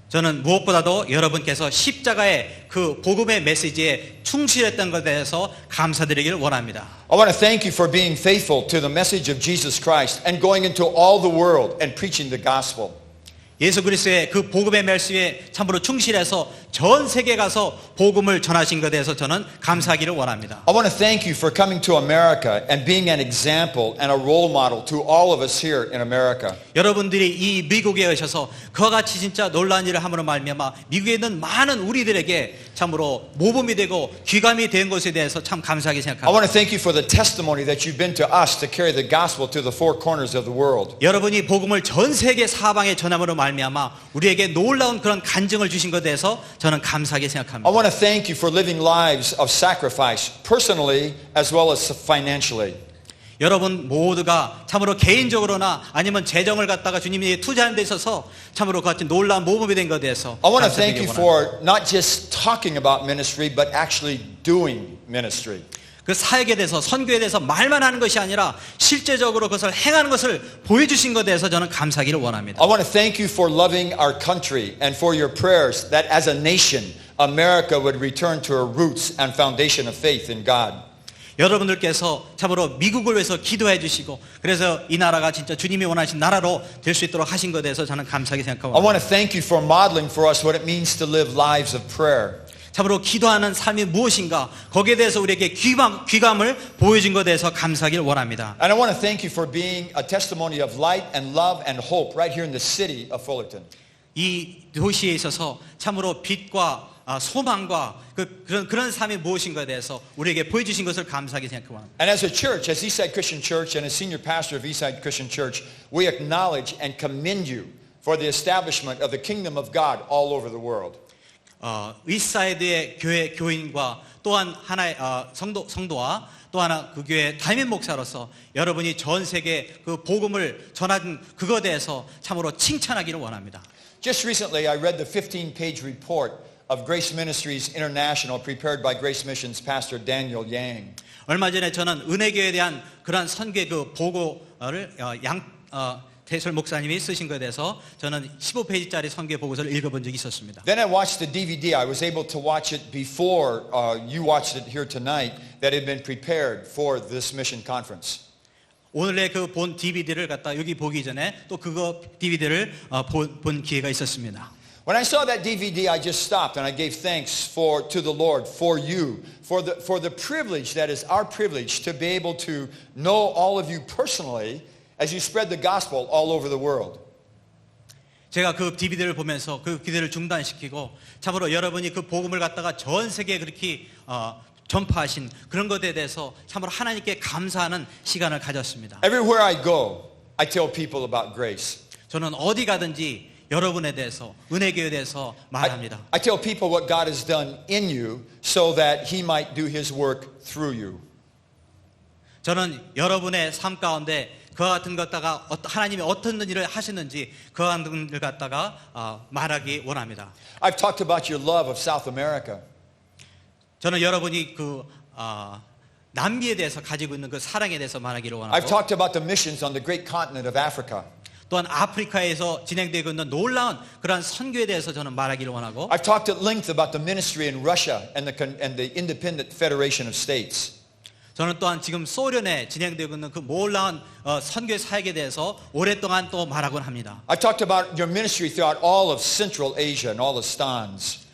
저는 무엇보다도 여러분께서 십자가의 그 복음의 메시지에 충실했던 것에 대해서 감사드리기를 원합니다. I want to thank you for being faithful to the message of Jesus Christ and going into all the world and preaching the gospel. 예수 그리스도의 그 복음의 메시지에 참으로 충실해서 전 세계에 가서 복음을 전하신 것에 대해서 저는 감사하기를 원합니다. I want to thank you for coming to America and being an example and a role model to all of us here in America. 여러분들이 이 미국에 오셔서 그와 같이 진짜 놀라운 일을 함으로 말미암아 미국에 있는 많은 우리들에게 참으로 모범이 되고 귀감이 된 것에 대해서 참 감사하게 I 생각합니다. want to thank you for the testimony that you've been to us to carry the gospel to the four corners of the world. 여러분이 복음을 전 세계 사방에 전함으로 말미암아 우리에게 놀라운 그런 간증을 주신 것에 대해서 저는 감사하게 I 생각합니다. want to thank you for living lives of sacrifice, personally as well as financially. 여러분 모두가 참으로 개인적으로나 아니면 재정을 갖다가 주님이 투자하는 데 있어서 참으로 그 같은 놀라운 모범이 된 것에 대해서 I want to thank 감사드리기 you 원합니다. for not just talking about ministry, but actually doing ministry. 그 사역에 대해서 선교에 대해서 말만 하는 것이 아니라 실제적으로 그것을 행하는 것을 보여주신 것에 대해서 저는 감사하기를 원합니다. I want to thank you for loving our country and for your prayers that as a nation, America would return to her roots and foundation of faith in God. 여러분들께서 참으로 미국을 위해서 기도해 주시고 그래서 이 나라가 진짜 주님이 원하신 나라로 될 수 있도록 하신 것에 대해서 저는 감사하게 I 생각합니다. want to thank you for modeling for us what it means to live lives of prayer. 참으로 기도하는 삶이 무엇인가 거기에 대해서 우리에게 귀감을 보여준 것에 대해서 감사하기를 원합니다. And I want to thank you for being a testimony of light and love and hope right here in the city of Fullerton. 이 도시에 있어서 참으로 빛과 소망과 그런 삶이 무엇인가에 대해서 우리에게 보여주신 것을 감사하게 생각합니다. And as a church, as Eastside Christian Church and as senior pastor of Eastside Christian Church, we acknowledge and commend you for the establishment of the kingdom of God all over the world. 이스사이드의 교회 교인과 또한 하나의 성도와 또 하나 그 교회 담임 목사로서 여러분이 전 세계 그 복음을 전한 그것에 대해서 참으로 칭찬하기를 원합니다. Just recently, I read the 15-page report of Grace Ministries International prepared by Grace Missions Pastor Daniel Yang. 얼마 전에 저는 은혜교회에 대한 그러한 선교의 그 보고를 대설 목사님이 쓰신 것에 대해서 저는 15페이지짜리 선교 보고서를 읽어본 적이 있었습니다. Then I watched the DVD. I was able to watch it before you watched it here tonight that had been prepared for this mission conference. 오늘의 그 본 DVD를 갖다 여기 보기 전에 또 그거 DVD를 본 기회가 있었습니다. When I saw that DVD, I just stopped and I gave thanks to the Lord, for you, for the privilege that is our privilege to be able to know all of you personally as you spread the gospel all over the world. 제가 그 DVD를 보면서 그 기대를 중단시키고 참으로 여러분이 그 복음을 갖다가 전 세계에 그렇게 전파하신 그런 것에 대해서 참으로 하나님께 감사하는 시간을 가졌습니다. Everywhere I go, I tell people about grace. 저는 어디 가든지 여러분에 대해서 은혜교회에 대해서 말합니다. I tell people what God has done in you so that He might do His work through you. 저는 여러분의 삶 가운데 그와 같은 것 갖다가 하나님이 어떤 일을 하시는지 그와 같은 걸 갖다가 말하기 원합니다. I've talked about your love of South America. 저는 여러분이 그 남미에 대해서 가지고 있는 그 사랑에 대해서 말하기를 I've 원하고 talked about the missions on the great continent of Africa. 또한 아프리카에서 진행되고 있는 놀라운 그러한 선교에 대해서 저는 말하기를 원하고 I've talked at length about the ministry in Russia and the Independent Federation of States. 저는 또한 지금 소련에 진행되고 있는 그 놀라운 선교 사역에 대해서 오랫동안 또 말하곤 합니다. I've talked about your ministry throughout all of Central Asia and all the stans.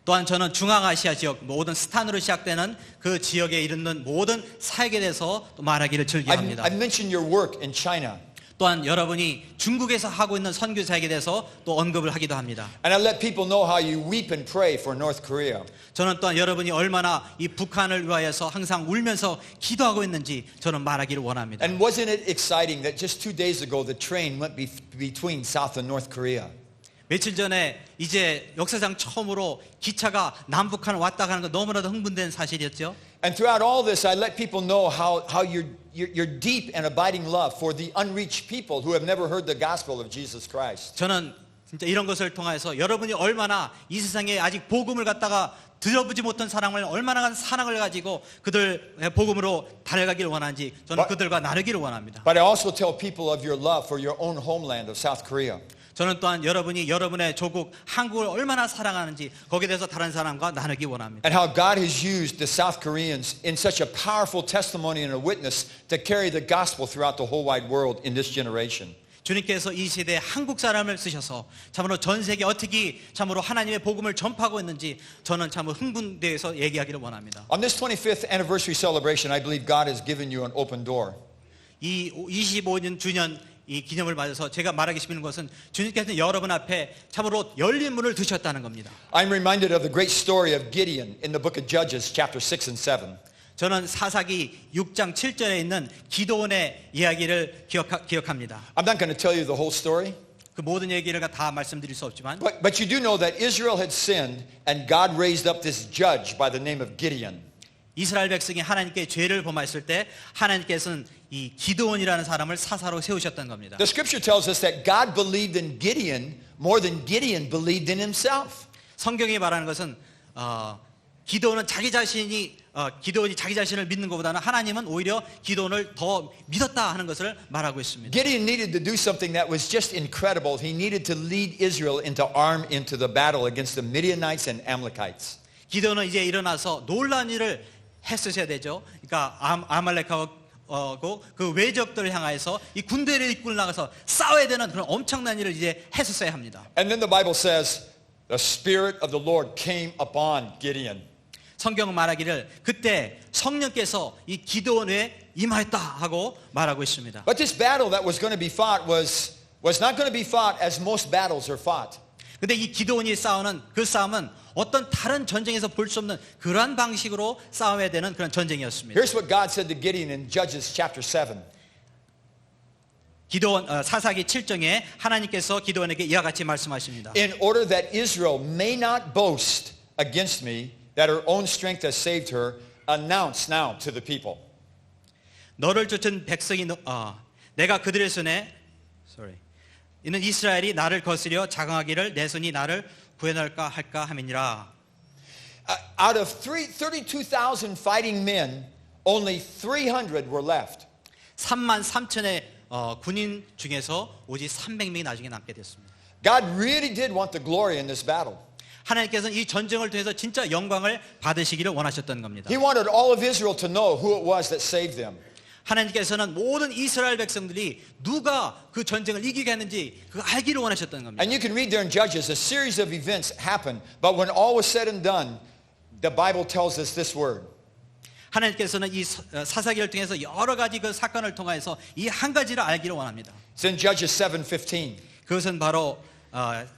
또한 저는 중앙아시아 지역 모든 스탄으로 시작되는 그 지역에 이르는 모든 사역에 대해서 또 말하기를 즐겨합니다. I've mentioned your work in China. 또한 여러분이 중국에서 하고 있는 선교 사역에 대해서 또 언급을 하기도 합니다. And I let people know how you weep and pray for North Korea. 저는 또한 여러분이 얼마나 이 북한을 위하여서 항상 울면서 기도하고 있는지 저는 말하기를 원합니다. And wasn't it exciting that just 2 days ago the train went between South and North Korea? 며칠 전에 이제 역사상 처음으로 기차가 남북한을 왔다 가는 거 너무나도 흥분된 사실이었죠. And throughout all this, I let people know how your deep and abiding love for the unreached people who have never heard the gospel of Jesus Christ. 저는 진짜 이런 것을 통해서 여러분이 얼마나 이 세상에 아직 복음을 갖다가 들어보지 못한 사람을 얼마나 사랑을 가지고 그들 복음으로 달려가기를 원하는지 저는 그들과 나누기를 원합니다. But I also tell people of your love for your own homeland of South Korea. 저는 또한 여러분이 여러분의 조국 한국을 얼마나 사랑하는지 거기에 대해서 다른 사람과 나누기 원합니다. And how God has used the South Koreans in such a powerful testimony and a witness to carry the gospel throughout the whole wide world in this generation. 주님께서 이 시대에 한국 사람을 쓰셔서 참으로 전 세계 어떻게 참으로 하나님의 복음을 전파하고 있는지 저는 참으로 흥분돼서 얘기하기를 원합니다. On this 25th anniversary celebration, I believe God has given you an open door. 이 25년 주년 이 기념을 맞아서 제가 말하기 싶은 것은 주님께서는 여러분 앞에 참으로 열린 문을 두셨다는 겁니다. I'm reminded of the great story of Gideon in the book of Judges, chapter 6 and 7. 저는 사사기 6장 7절에 있는 기도원의 이야기를 기억합니다. I'm not going to tell you the whole story, 그 모든 얘기를 다 말씀드릴 수 없지만 but you do know that Israel had sinned and God raised up this judge by the name of Gideon. 이스라엘 백성이 하나님께 죄를 범했을 때 하나님께서는 이 기드온이라는 사람을 사사로 세우셨던 겁니다. The scripture tells us that God believed in Gideon more than Gideon believed in himself. 성경이 말하는 것은 기드온은 기드온이 자기 자신을 믿는 것보다는 하나님은 오히려 기드온을 더 믿었다 하는 것을 말하고 있습니다. Gideon needed to do something that was just incredible. He needed to lead Israel into the battle against the Midianites and Amalekites. 기드온은 이제 일어나서 놀라운 일을 했으셔야 되죠. 그러니까 아말렉하고 그 외적들을 향해서 이 군대를 이끌고 나가서 싸워야 되는 그런 엄청난 일을 이제 했었어야 합니다. And then the Bible says the Spirit of the Lord came upon Gideon. 성경은 말하기를 그때 성령께서 이 기드온에 임하였다 하고 말하고 있습니다. But this battle that was going to be fought was not going to be fought as most battles are fought. 근데 이 기드온이 싸우는 그 싸움은 어떤 다른 전쟁에서 볼 수 없는 그러한 방식으로 싸워야 되는 그런 전쟁이었습니다. Here's what God said to Gideon in Judges chapter 7. 기드온 사사기 7장에 하나님께서 기드온에게 이와 같이 말씀하십니다. In order that Israel may not boast against me that her own strength has saved her, announce now to the people. 너를 쫓은 백성이 내가 그들의 손에 이는 이스라엘이 나를 거스려 자강하기를 내 손이 나를 구해낼까 할까 함이니라. Out of 32,000 fighting men, only 300 were left. 3만 3천의 군인 중에서 오직 300명이 나중에 남게 됐습니다. God really did want the glory in this battle. 하나님께서는 이 전쟁을 통해서 진짜 영광을 받으시기를 원하셨던 겁니다. He wanted all of Israel to know who it was that saved them. 하나님께서는 모든 이스라엘 백성들이 누가 그 전쟁을 이기게 했는지 그거 알기를 원하셨던 겁니다. And you can read there in Judges, a series of events happened, but when all was said and done, the Bible tells us this word. 하나님께서는 이 사사기를 통해서 여러 가지 그 사건을 통해서 이 한 가지를 알기를 원합니다. It's in Judges 7:15. 그것은 바로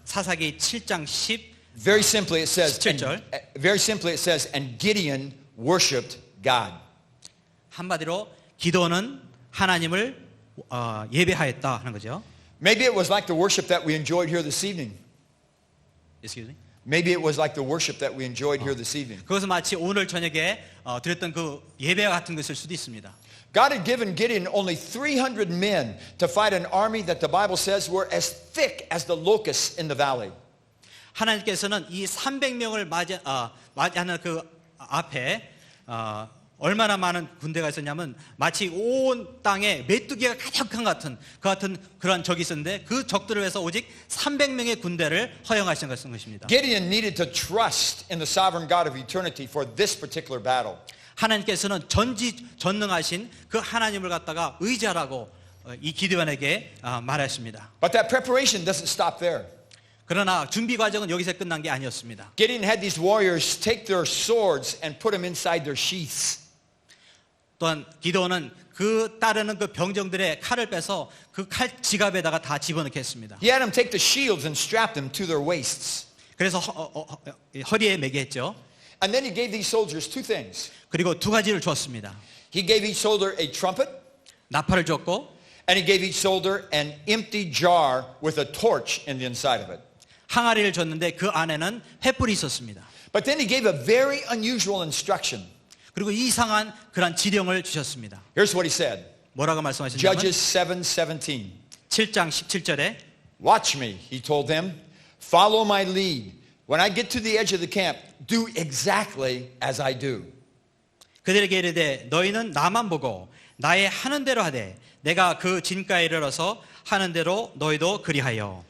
사사기 7장 10 Very simply it says, 17절. and Gideon worshipped God. 한마디로 기도는 하나님을 예배하였다 하는 거죠. Maybe it was like the worship that we enjoyed here this evening. Excuse me. Maybe it was like the worship that we enjoyed here this evening. 그것은 마치 오늘 저녁에 드렸던 그 예배와 같은 것일 수도 있습니다. God had given Gideon only 300 men to fight an army that the Bible says were as thick as the locusts in the valley. 하나님께서는 이 300명을 맞이하는 그 앞에 얼마나 많은 군대가 있었냐면 마치 온 땅에 메뚜기가 가득한 같은 그런 적이 있었는데 그 적들을 위해서 오직 300명의 군대를 허용하신 것입니다. Gideon needed to trust in the sovereign God of eternity for this particular battle. 하나님께서는 전지전능하신 그 하나님을 갖다가 의지하라고 이 기드온에게 말했습니다. But that preparation doesn't stop there. 그러나 준비 과정은 여기서 끝난 게 아니었습니다. Gideon had these warriors take their swords and put them inside their sheaths. 또한 기드온은 그 따르는 그 병정들의 칼을 빼서 그 칼 지갑에다가 다 집어넣게 했습니다. He had them take the shields and strap them to their waists. 그래서 허리에 매게 했죠. And then he gave these soldiers two things. 그리고 두 가지를 주었습니다. He gave each soldier a trumpet, 나팔을 줬고 and he gave each soldier an empty jar with a torch in the inside of it. 항아리를 줬는데 그 안에는 횃불이 있었습니다. But then he gave a very unusual instruction. 그리고 이상한 그런 지령을 주셨습니다. Here's what he said. 뭐라고 말씀하셨냐면 Judges 7:17. 7장 17절에 Watch me, he told them. Follow my lead. When I get to the edge of the camp, do exactly as I do. 그들에게 이르되 너희는 나만 보고 나의 하는 대로 하되 내가 그 진가에 이르러서 하는 대로 너희도 그리하여.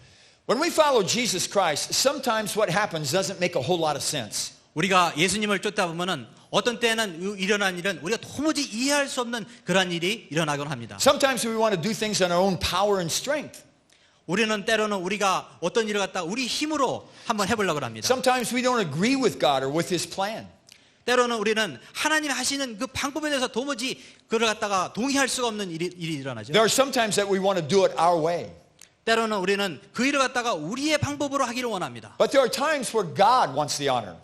When we follow Jesus Christ, sometimes what happens doesn't make a whole lot of sense. 우리가 예수님을 쫓다 보면은 어떤 때는 일어난 일은 우리가 도무지 이해할 수 없는 그러한 일이 일어나곤 합니다. Sometimes we want to do things on our own power and strength. 우리는 때로는 우리가 어떤 일을 갖다 우리 힘으로 한번 해보려고 합니다. Sometimes we don't agree with God or with His plan. 때로는 우리는 하나님이 하시는 그 방법에 대해서 도무지 그를 갖다가 동의할 수가 없는 일이 일어나죠. There are sometimes that we want to do it our way. 때로는 우리는 그 일을 갖다가 우리의 방법으로 하기를 원합니다. But there are times where God wants the honor.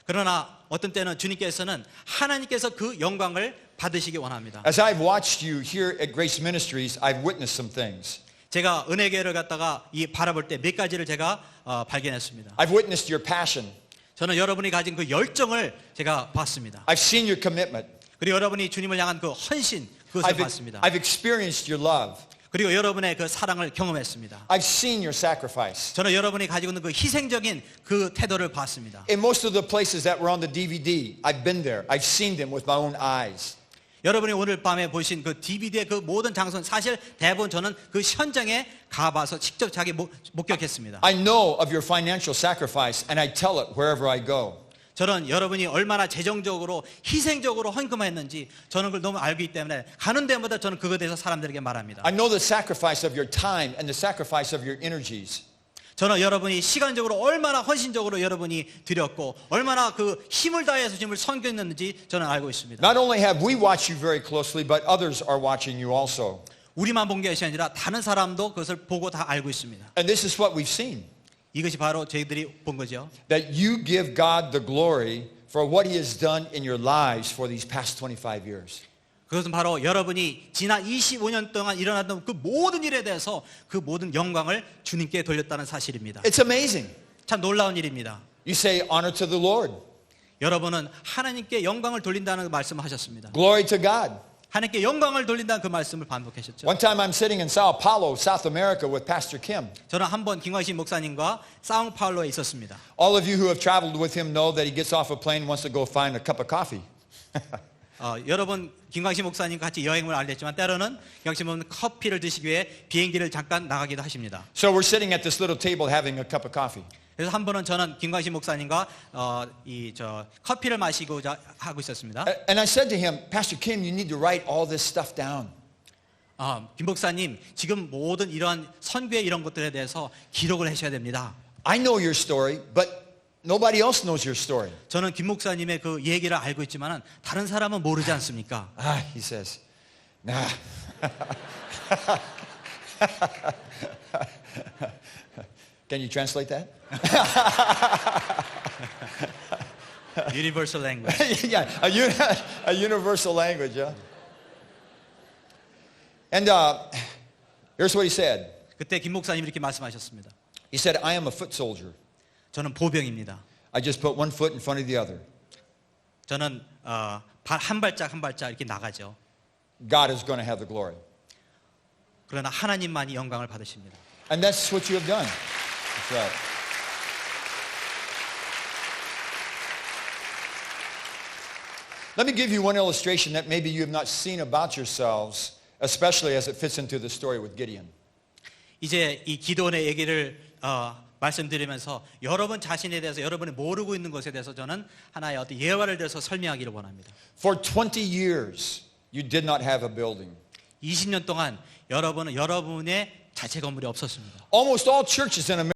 그러나 어떤 때는 주님께서는 하나님께서 그 영광을 받으시기 원합니다. As I've watched you here at Grace Ministries, I've witnessed some things. 제가 은혜교회를 갖다가 이 바라볼 때 몇 가지를 제가 발견했습니다. I've witnessed your passion. 저는 여러분이 가진 그 열정을 제가 봤습니다. I've seen your commitment. 그리고 여러분이 주님을 향한 그 헌신 그것을 봤습니다. I've experienced your love. 그리고 여러분의 그 사랑을 경험했습니다. I've seen your sacrifice. 저는 여러분이 가지고 있는 그 희생적인 그 태도를 봤습니다. In most of the places that were on the DVD, I've been there. I've seen them with my own eyes. 여러분이 오늘 밤에 보신 그 DVD의 그 모든 장소는 사실 대부분 저는 그 현장에 가봐서 직접 자기 목격했습니다. I know of your financial sacrifice and I tell it wherever I go. 저는 여러분이 얼마나 재정적으로 희생적으로 헌금했는지 저는 그걸 너무 알기 때문에 가는 데마다 저는 그거에 대해서 사람들에게 말합니다. I know the sacrifice of your time and the sacrifice of your energies. 저는 여러분이 시간적으로 얼마나 헌신적으로 여러분이 드렸고 얼마나 그 힘을 다해서 주님을 섬겼는지 저는 알고 있습니다. Not only have we watched you very closely, but others are watching you also. 우리만 본 것이 아니라 다른 사람도 그것을 보고 다 알고 있습니다. And this is what we've seen. 이것이 바로 저희들이 본 거죠. That you give God the glory for what He has done in your lives for these past 25 years. 그것은 바로 여러분이 지난 25년 동안 일어났던 그 모든 일에 대해서 그 모든 영광을 주님께 돌렸다는 사실입니다. It's amazing. 참 놀라운 일입니다. You say honor to the Lord. 여러분은 하나님께 영광을 돌린다는 말씀을 하셨습니다. Glory to God. 하나님께 영광을 돌린다는 그 말씀을 반복하셨죠. One time I'm sitting in Sao Paulo, South America with Pastor Kim. 저는 한번 김광식 목사님과 사우파울로에 있었습니다. All of you who have traveled with him know that he gets off a plane and wants to go find a cup of coffee. 여러분 김광식 목사님과 같이 여행을 알렸지만 때로는 김광식 목사님은 커피를 드시기 위해 비행기를 잠깐 나가기도 하십니다. So we're sitting at this little table having a cup of coffee. 그래서 한 번은 저는 김광식 목사님과 커피를 마시고자 하고 있었습니다. And I said to him, Pastor Kim, you need to write all this stuff down. 김 목사님 지금 모든 이러한 선교의 이런 것들에 대해서 기록을 하셔야 됩니다. I know your story, but nobody else knows your story. 저는 김 목사님의 그 얘기를 알고 있지만은 다른 사람은 모르지 않습니까? He says, nah. Can you translate that? Universal language. Yeah, a universal language, yeah. And here's what he said. 그때 김 목사님이 이렇게 말씀하셨습니다. He said, I am a foot soldier. 저는 보병입니다. I just put one foot in front of the other. 저는 한 발짝 한 발짝 이렇게 나가죠. God is going to have the glory. 그러나 하나님만이 영광을 받으십니다. And that's what you have done. That's right. Let me give you one illustration that maybe you have not seen about yourselves, especially as it fits into the story with Gideon. 이제 이 기도원의 얘기를 말씀드리면서 여러분 자신에 대해서 여러분이 모르고 있는 것에 대해서 저는 하나의 어떤 예화를 들어서 설명하기를 원합니다. For 20 years, you did not have a building. 20년 동안 여러분은 여러분의 자체 건물이 없었습니다. Almost all churches in America